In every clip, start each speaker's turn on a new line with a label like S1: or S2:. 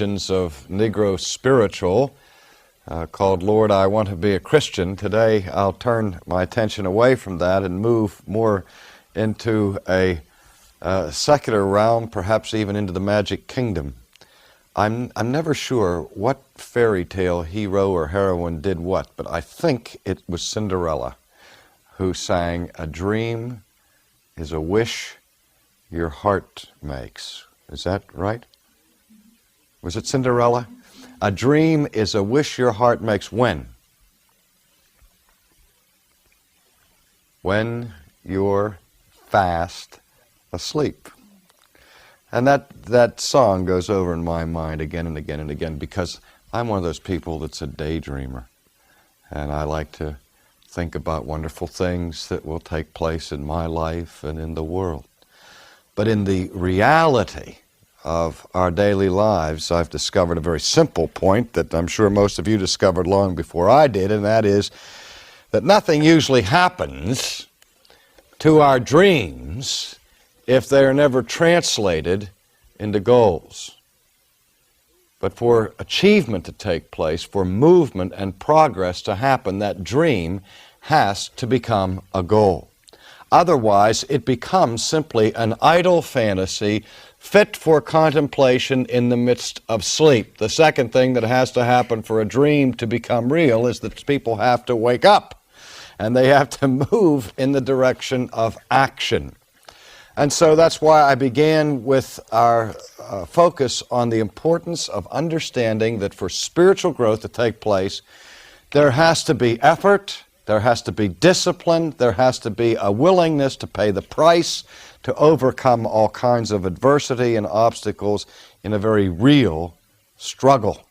S1: Origins of Negro Spiritual, called Lord, I Want to Be a Christian. Today I'll turn my attention away from that and move more into a secular realm, perhaps even into the magic kingdom. I'm never sure what fairy tale hero or heroine did what, but I think it was Cinderella who sang, "A dream is a wish your heart makes." Is that right? Was it Cinderella? A dream is a wish your heart makes when? When you're fast asleep. And that song goes over in my mind again and again and again, because I'm one of those people that's a daydreamer. And I like to think about wonderful things that will take place in my life and in the world. But in the reality of our daily lives, I've discovered a very simple point that I'm sure most of you discovered long before I did, and that is that nothing usually happens to our dreams if they are never translated into goals. But for achievement to take place, for movement and progress to happen, that dream has to become a goal. Otherwise, it becomes simply an idle fantasy fit for contemplation in the midst of sleep. The second thing that has to happen for a dream to become real is that people have to wake up, and they have to move in the direction of action. And so that's why I began with our focus on the importance of understanding that for spiritual growth to take place, there has to be effort, there has to be discipline, there has to be a willingness to pay the price to overcome all kinds of adversity and obstacles in a very real struggle.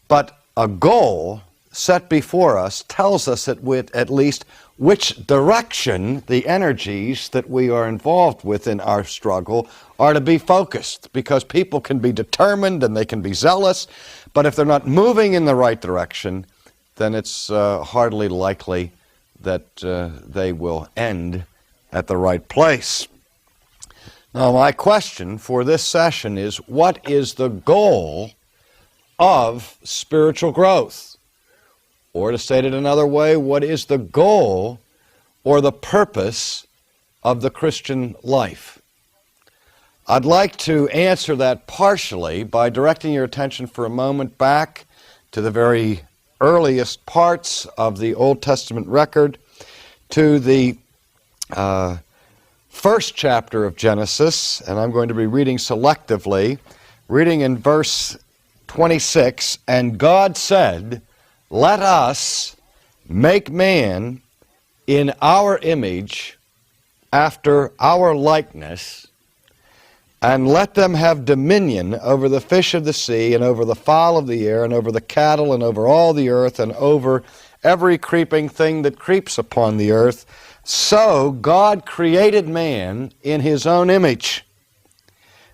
S1: But a goal set before us tells us at least which direction the energies that we are involved with in our struggle are to be focused, because people can be determined and they can be zealous, but if they're not moving in the right direction, then it's hardly likely that they will end at the right place. Now, my question for this session is, what is the goal of spiritual growth? Or to state it another way, what is the goal or the purpose of the Christian life? I'd like to answer that partially by directing your attention for a moment back to the very earliest parts of the Old Testament record, to the first chapter of Genesis, and I'm going to be reading selectively, reading in verse 26, "And God said, let us make man in our image, after our likeness, and let them have dominion over the fish of the sea, and over the fowl of the air, and over the cattle, and over all the earth, and over every creeping thing that creeps upon the earth. So God created man in his own image.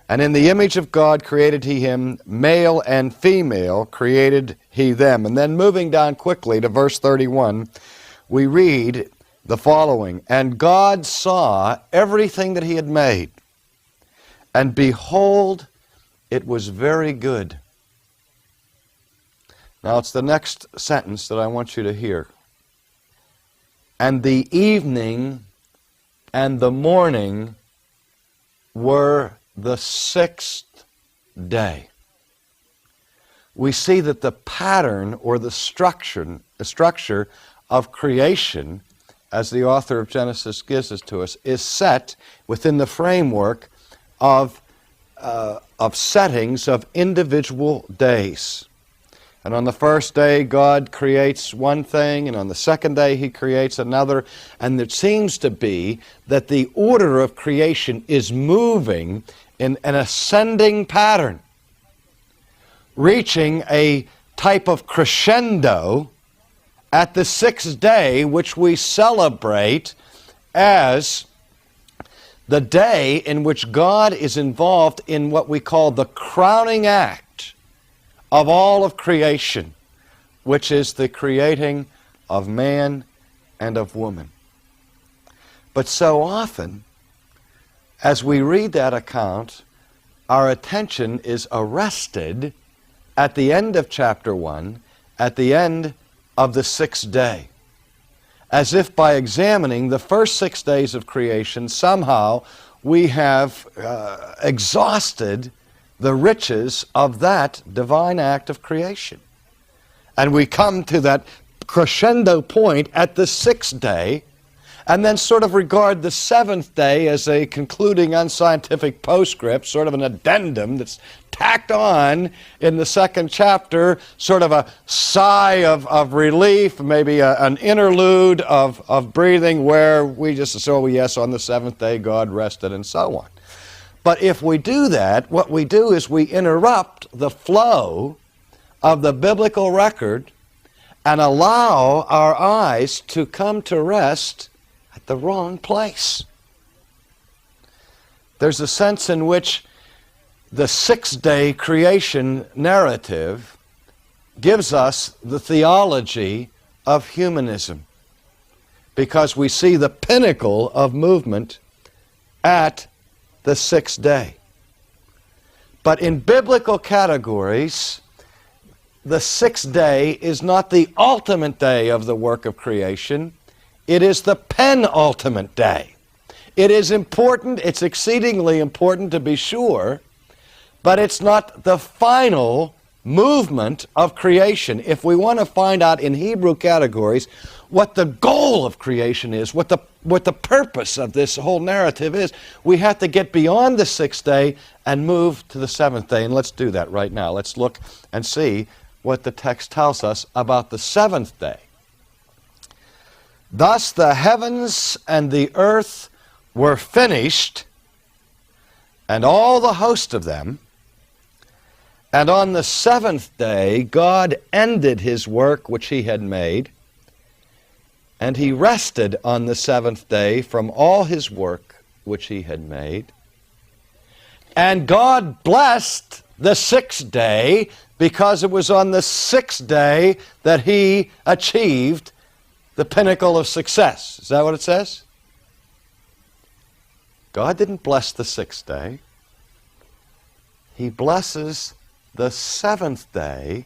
S1: And in the image of God created he him, male and female created he them." And then moving down quickly to verse 31, we read the following, "And God saw everything that he had made, and behold, it was very good." Now it's the next sentence that I want you to hear. "And the evening and the morning were the sixth day." We see that the pattern or the structure of creation, as the author of Genesis gives it to us, is set within the framework of settings of individual days. And on the first day, God creates one thing, and on the second day, he creates another. And it seems to be that the order of creation is moving in an ascending pattern, reaching a type of crescendo at the sixth day, which we celebrate as the day in which God is involved in what we call the crowning act of all of creation, which is the creating of man and of woman. But so often, as we read that account, our attention is arrested at the end of chapter 1, at the end of the 6th day. As if by examining the first 6 days of creation, somehow we have exhausted the riches of that divine act of creation. And we come to that crescendo point at the 6th day, and then sort of regard the 7th day as a concluding unscientific postscript, sort of an addendum that's tacked on in the 2nd chapter, sort of a sigh of relief, maybe an interlude of breathing where we just say, oh yes, on the 7th day God rested, and so on. But if we do that, what we do is we interrupt the flow of the biblical record and allow our eyes to come to rest at the wrong place. There's a sense in which the 6th day creation narrative gives us the theology of humanism, because we see the pinnacle of movement at the 6th day. But in biblical categories, the 6th day is not the ultimate day of the work of creation. It is the penultimate day. It is important, it's exceedingly important to be sure, but it's not the final movement of creation. If we want to find out in Hebrew categories what the goal of creation is, what the purpose of this whole narrative is, we have to get beyond the 6th day and move to the 7th day. And let's do that right now. Let's look and see what the text tells us about the 7th day. Thus the heavens and the earth were finished, and all the host of them. And on the 7th day God ended his work which he had made, and he rested on the 7th day from all his work which he had made. And God blessed the 6th day, because it was on the 6th day that he achieved the pinnacle of success. Is that what it says? God didn't bless the 6th day. He blesses the 7th day,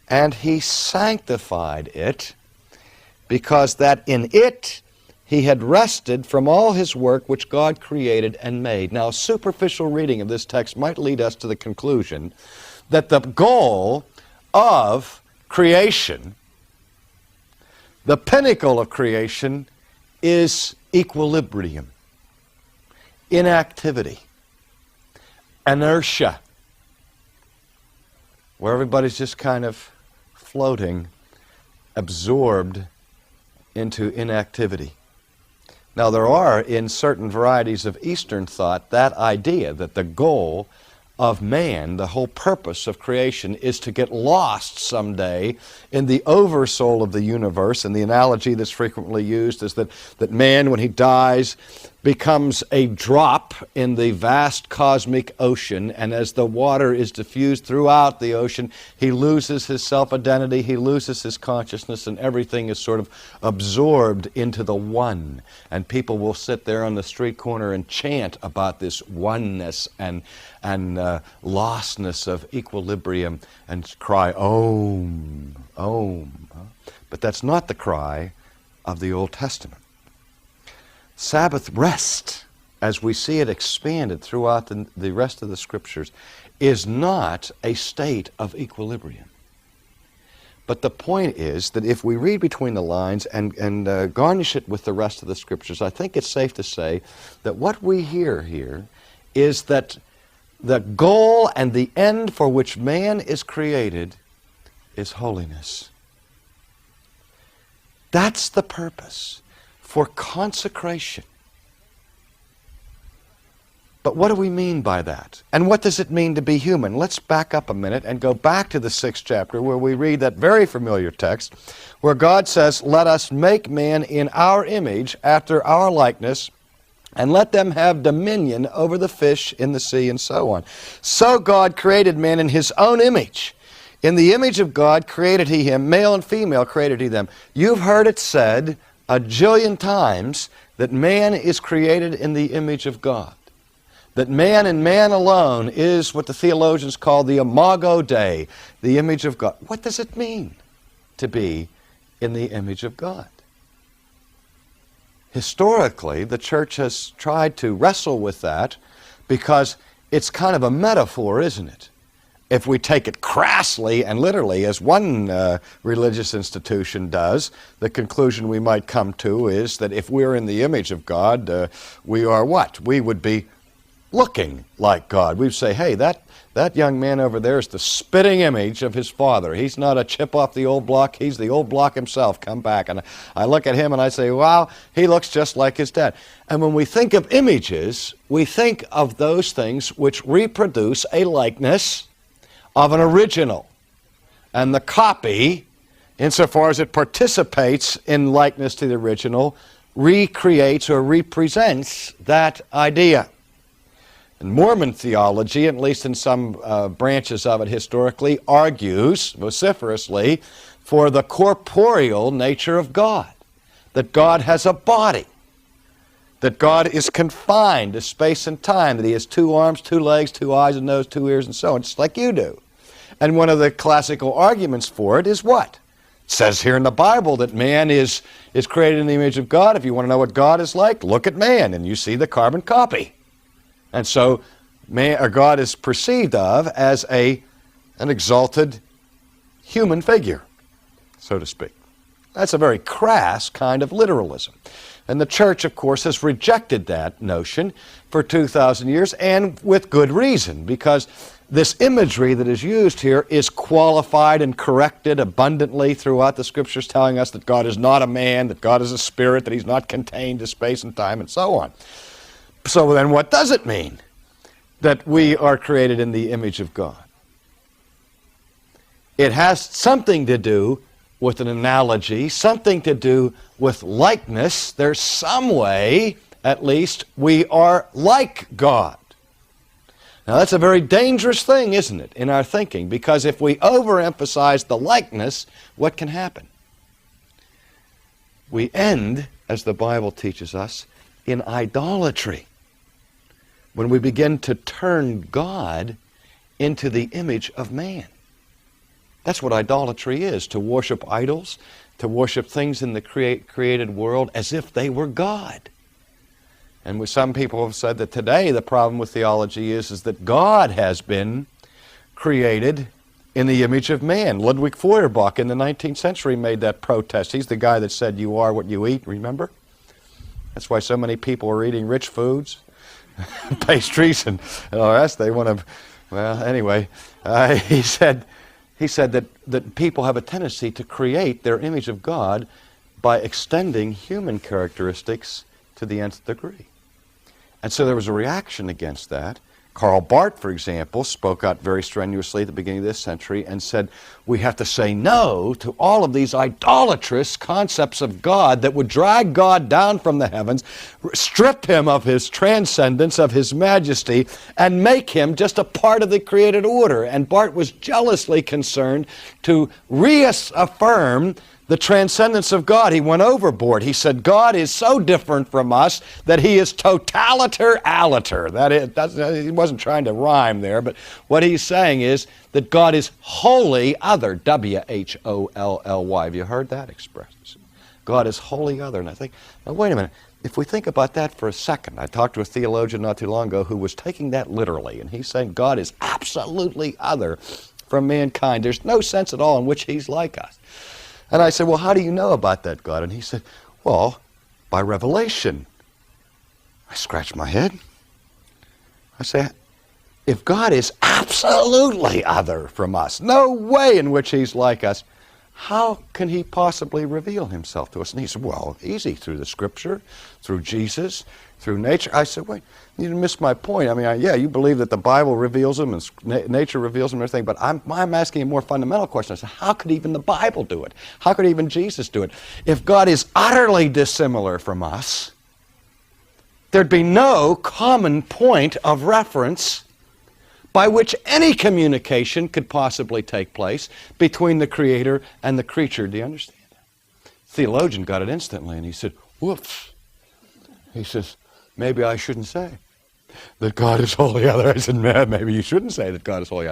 S1: and he sanctified it, because that in it he had rested from all his work which God created and made. Now, a superficial reading of this text might lead us to the conclusion that the goal of creation, the pinnacle of creation, is equilibrium, inactivity, inertia, where everybody's just kind of floating, absorbed into inactivity. Now, there are, in certain varieties of Eastern thought, that idea that the goal of man, the whole purpose of creation, is to get lost someday in the oversoul of the universe. And the analogy that's frequently used is that man, when he dies, becomes a drop in the vast cosmic ocean, and as the water is diffused throughout the ocean, he loses his self-identity, he loses his consciousness, and everything is sort of absorbed into the one. And people will sit there on the street corner and chant about this oneness and lostness of equilibrium and cry, Om, Om. But that's not the cry of the Old Testament. Sabbath rest, as we see it expanded throughout the rest of the Scriptures, is not a state of equilibrium. But the point is that if we read between the lines and garnish it with the rest of the Scriptures, I think it's safe to say that what we hear here is that the goal and the end for which man is created is holiness. That's the purpose. For consecration. But what do we mean by that? And what does it mean to be human? Let's back up a minute and go back to the 6th chapter where we read that very familiar text where God says, let us make man in our image after our likeness, and let them have dominion over the fish in the sea, and so on. So God created man in his own image. In the image of God created he him, male and female created he them. You've heard it said a jillion times that man is created in the image of God. That man and man alone is what the theologians call the imago Dei, the image of God. What does it mean to be in the image of God? Historically, the church has tried to wrestle with that because it's kind of a metaphor, isn't it? If we take it crassly and literally, as one religious institution does, the conclusion we might come to is that if we're in the image of God, we are what? We would be looking like God. We'd say, hey, that young man over there is the spitting image of his father. He's not a chip off the old block. He's the old block himself. Come back. And I look at him and I say, wow, he looks just like his dad. And when we think of images, we think of those things which reproduce a likeness of an original. And the copy, insofar as it participates in likeness to the original, recreates or represents that idea. And Mormon theology, at least in some branches of it historically, argues vociferously for the corporeal nature of God, that God has a body, that God is confined to space and time, that he has 2 arms, 2 legs, 2 eyes, a nose, 2 ears, and so on, just like you do. And one of the classical arguments for it is what? It says here in the Bible that man is created in the image of God. If you want to know what God is like, look at man, and you see the carbon copy. And so God is perceived of as an exalted human figure, so to speak. That's a very crass kind of literalism. And the church, of course, has rejected that notion for 2,000 years, and with good reason, because this imagery that is used here is qualified and corrected abundantly throughout the Scriptures, telling us that God is not a man, that God is a spirit, that he's not contained to space and time, and so on. So then what does it mean that we are created in the image of God? It has something to do with an analogy, something to do with likeness. There's some way, at least, we are like God. Now that's a very dangerous thing, isn't it, in our thinking? Because if we overemphasize the likeness, what can happen? We end, as the Bible teaches us, in idolatry. When we begin to turn God into the image of man. That's what idolatry is, to worship idols, to worship things in the created world as if they were God. And some people have said that today the problem with theology is that God has been created in the image of man. Ludwig Feuerbach in the 19th century made that protest. He's the guy that said, you are what you eat, remember? That's why so many people are eating rich foods, pastries, and all the rest. They want to, well, anyway, he said that people have a tendency to create their image of God by extending human characteristics to the nth degree. And so there was a reaction against that. Karl Barth, for example, spoke out very strenuously at the beginning of this century and said, we have to say no to all of these idolatrous concepts of God that would drag God down from the heavens, strip him of his transcendence, of his majesty, and make him just a part of the created order. And Barth was jealously concerned to reaffirm the transcendence of God. He went overboard. He said, God is so different from us that he is totaliter-aliter. He wasn't trying to rhyme there, but what he's saying is that God is wholly other, W-H-O-L-L-Y. Have you heard that expression? God is wholly other. And I think, now wait a minute, if we think about that for a second, I talked to a theologian not too long ago who was taking that literally, and he's saying God is absolutely other from mankind. There's no sense at all in which he's like us. And I said, well, how do you know about that, God? And he said, well, by revelation. I scratched my head. I said, if God is absolutely other from us, no way in which he's like us, how can he possibly reveal himself to us? And he said, well, easy, through the Scripture, through Jesus, through nature. I said, wait, you missed my point. I mean, yeah, you believe that the Bible reveals him and nature reveals him and everything, but I'm asking a more fundamental question. I said, how could even the Bible do it? How could even Jesus do it? If God is utterly dissimilar from us, there'd be no common point of reference by which any communication could possibly take place between the Creator and the creature. Do you understand? Theologian got it instantly, and he said, whoops. He says, maybe I shouldn't say. that God is holy. I said, man, maybe you shouldn't say that God is holy.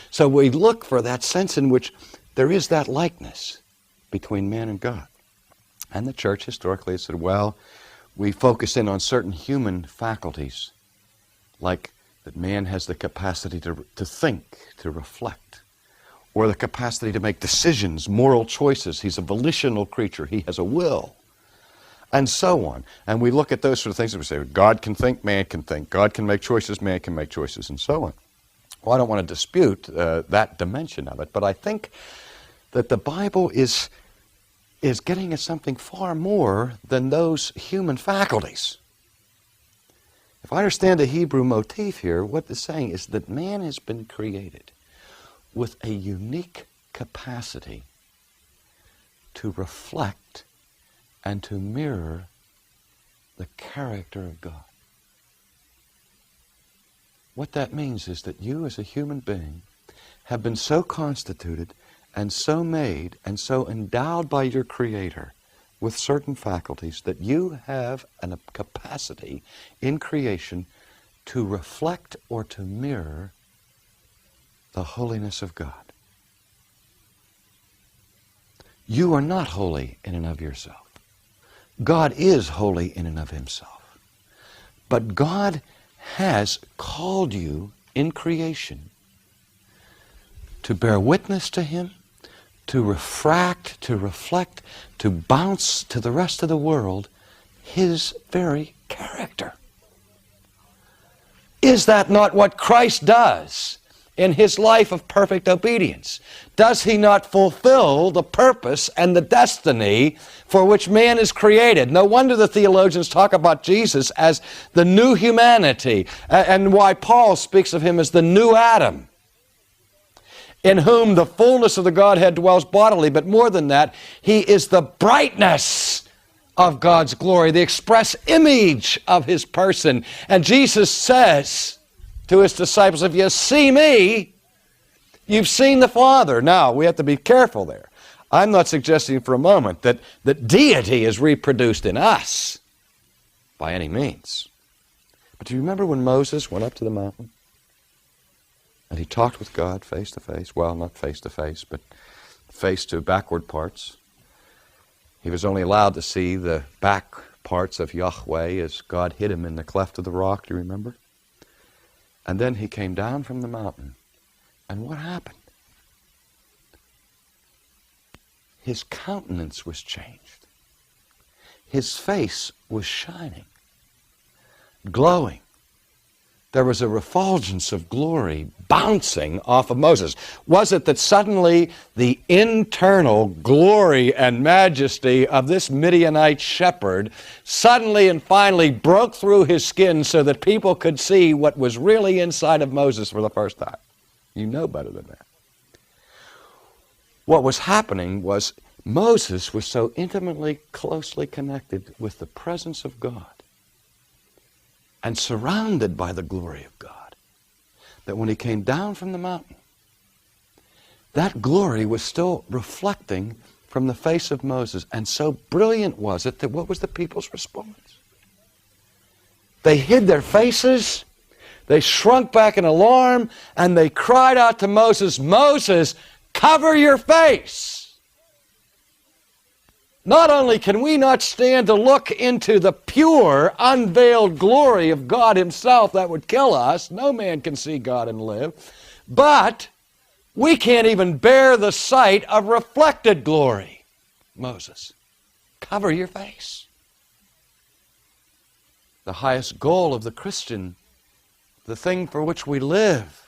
S1: So we look for that sense in which there is that likeness between man and God. And the church historically has said, well, we focus in on certain human faculties, like that man has the capacity to think, to reflect, or the capacity to make decisions, moral choices. He's a volitional creature. He has a will, and so on. And we look at those sort of things and we say, God can think, man can think. God can make choices, man can make choices, and so on. Well, I don't want to dispute that dimension of it, but I think that the Bible is getting at something far more than those human faculties. If I understand the Hebrew motif here, what it's saying is that man has been created with a unique capacity to reflect and to mirror the character of God. What that means is that you as a human being have been so constituted and so made and so endowed by your Creator with certain faculties that you have a capacity in creation to reflect or to mirror the holiness of God. You are not holy in and of yourself. God is holy in and of Himself. But God has called you in creation to bear witness to Him, to refract, to reflect, to bounce to the rest of the world His very character. Is that not what Christ does in His life of perfect obedience? Does He not fulfill the purpose and the destiny for which man is created? No wonder the theologians talk about Jesus as the new humanity, and why Paul speaks of Him as the new Adam, in whom the fullness of the Godhead dwells bodily. But more than that, He is the brightness of God's glory, the express image of His person. And Jesus says to His disciples, if you see me, you've seen the Father. Now, we have to be careful there. I'm not suggesting for a moment that deity is reproduced in us by any means. But do you remember when Moses went up to the mountain? And he talked with God face to face. Well, not face to face, but face to backward parts. He was only allowed to see the back parts of Yahweh as God hid him in the cleft of the rock. Do you remember? And then he came down from the mountain. And what happened? His countenance was changed. His face was shining, glowing. There was a refulgence of glory bouncing off of Moses. Was it that suddenly the internal glory and majesty of this Midianite shepherd suddenly and finally broke through his skin so that people could see what was really inside of Moses for the first time? You know better than that. What was happening was Moses was so intimately, closely connected with the presence of God and surrounded by the glory of God, that when he came down from the mountain, that glory was still reflecting from the face of Moses. And so brilliant was it that what was the people's response? They hid their faces, they shrunk back in alarm, and they cried out to Moses, Moses, cover your face! Not only can we not stand to look into the pure, unveiled glory of God Himself, that would kill us. No man can see God and live. But we can't even bear the sight of reflected glory. Moses, cover your face. The highest goal of the Christian, the thing for which we live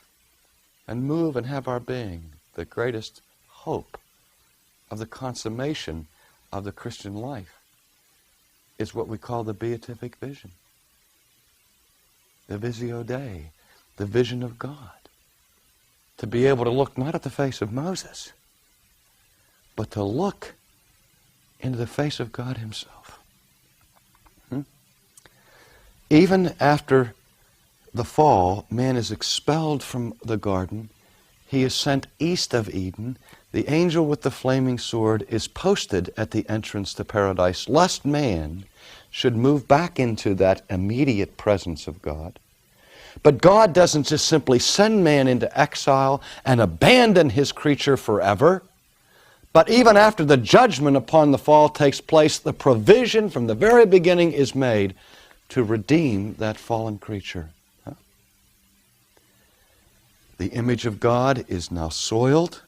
S1: and move and have our being, the greatest hope of the consummation of the Christian life, is what we call the beatific vision. The visio Dei, the vision of God. To be able to look not at the face of Moses, but to look into the face of God Himself. Even after the fall, man is expelled from the garden. He is sent east of Eden. The angel with the flaming sword is posted at the entrance to paradise, lest man should move back into that immediate presence of God But God doesn't just simply send man into exile and abandon his creature forever. But even after the judgment upon the fall takes place, the provision from the very beginning is made to redeem that fallen creature. The image of God is now soiled.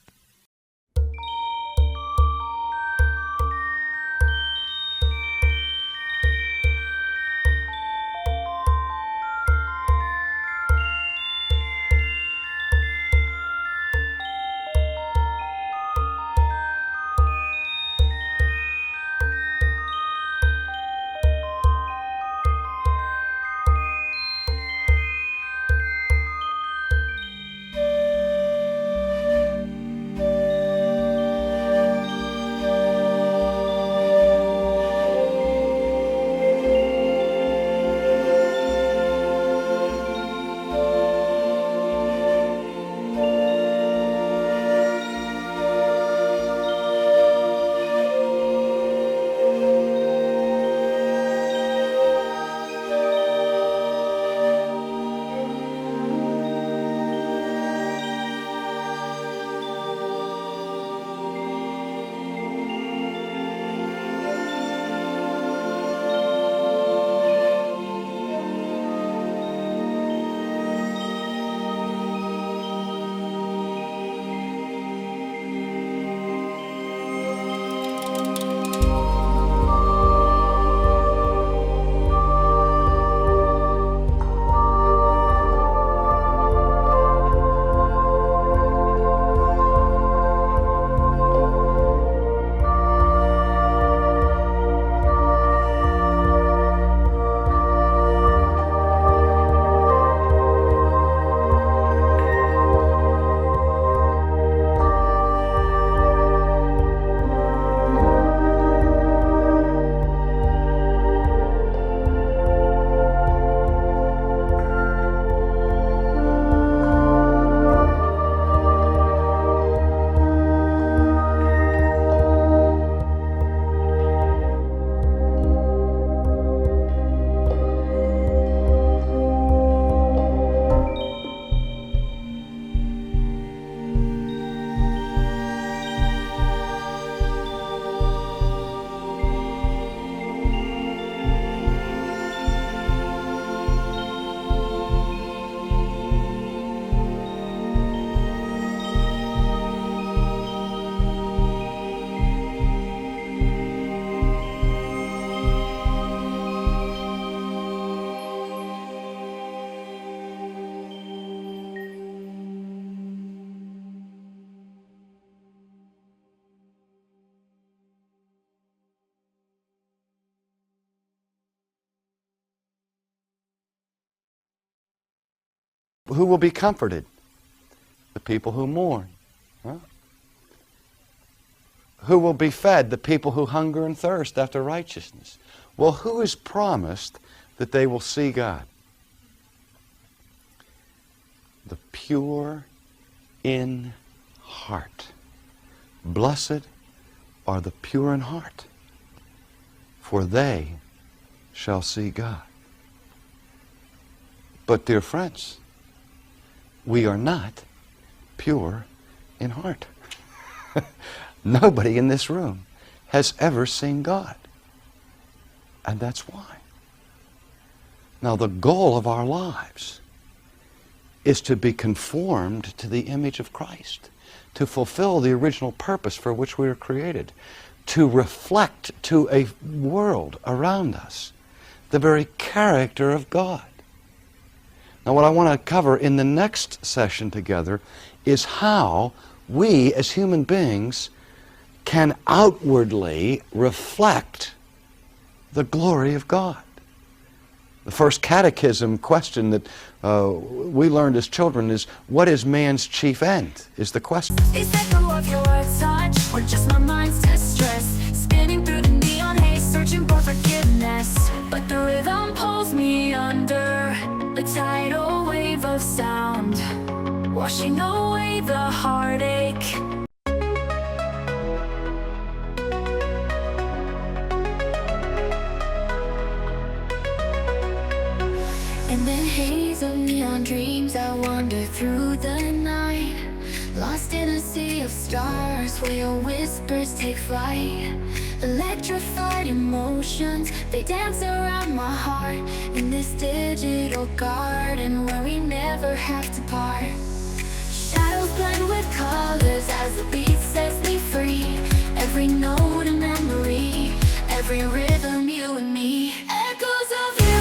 S1: Who will be comforted? The people who mourn. Huh? Who will be fed? The people who hunger and thirst after righteousness. Well, who is promised that they will see God? The pure in heart. Blessed are the pure in heart, for they shall see God. But, dear friends, we are not pure in heart. Nobody in this room has ever seen God. And that's why. Now, the goal of our lives is to be conformed to the image of Christ, to fulfill the original purpose for which we were created, to reflect to a world around us the very character of God. Now, what I want to cover in the next session together is how we as human beings can outwardly reflect the glory of God. The first catechism question that we learned as children is, what is man's chief end? Is the question.
S2: Is that the love your words touch, or just my mind's distress? Spinning through the neon haze, searching for forgiveness. But the rhythm pulls me under, a tidal wave of sound, washing away the heartache. And then haze of neon wander through the night, lost in a sea of stars where your whispers take flight. Electrified emotions, they dance around my heart in this digital garden where we never have to part. Shadows blend with colors as the beat sets me free. Every note a memory, every rhythm you and me. Echoes of you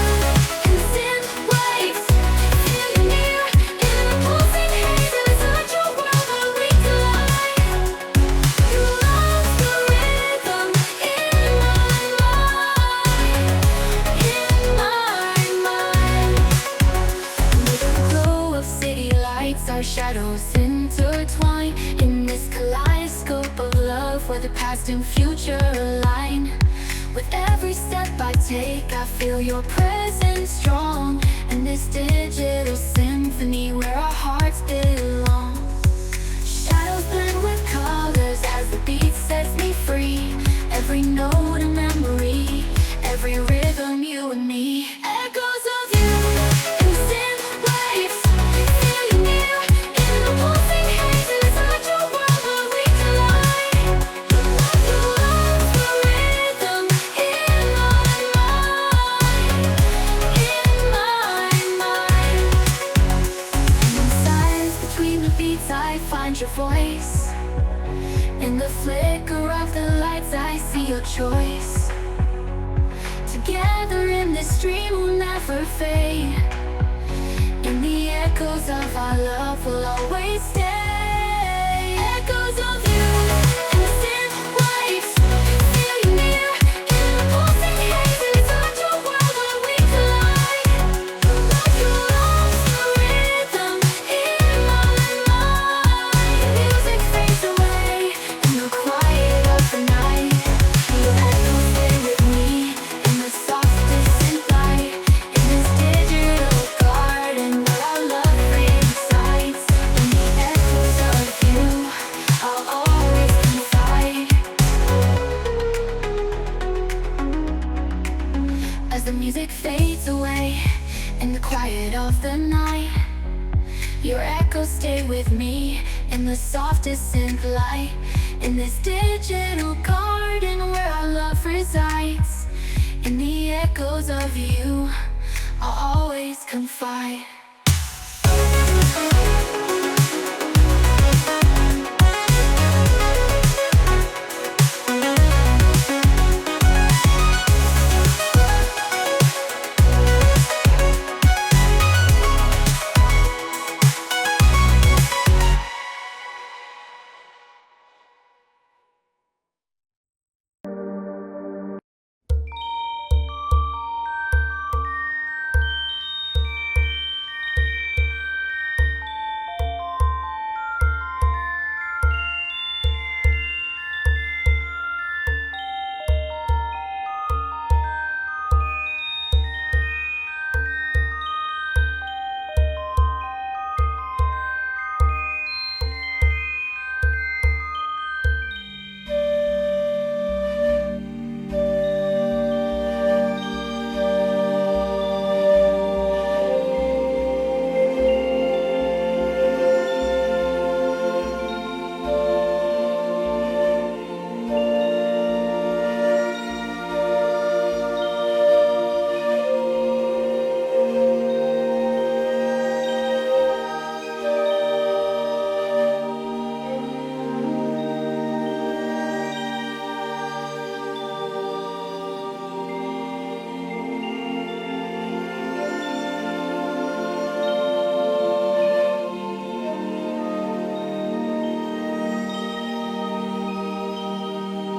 S2: in synth waves, feel you near in the pulsing haze. It's such a world where we collide. You love the rhythm in my mind. With the glow of city lights, our shadows intertwine in this kaleidoscope of love where the past and future align. With every step I take, I feel your presence strong, and this digital symphony where our hearts belong. Shadows blend with colors as the beat sets me free. Every note a memory, every rhythm you and me. Echoes of you in synth waves, feel you near in the pulsing haze. It's such a world where we collide. You love the rhythm in my mind. And in silence between the beats I find your voice. In the flicker of the lights I see your choice. Together in this dream we'll never fade. In the echoes of our love we'll always stay. Echoes of you in synth waves, feel you near in the pulsing haze. It's such a world where we collide. You love the rhythm in my mind. Music fades away in the quiet of the night. You echoes stay with me in the softest synth light. In this digital garden where our love resides. In the echoes of you, I'll always confide. As the music fades away in the quiet of the night, your echoes stay with me in the softest synth light. In this digital garden where our love resides. In the echoes of you, I'll always confide.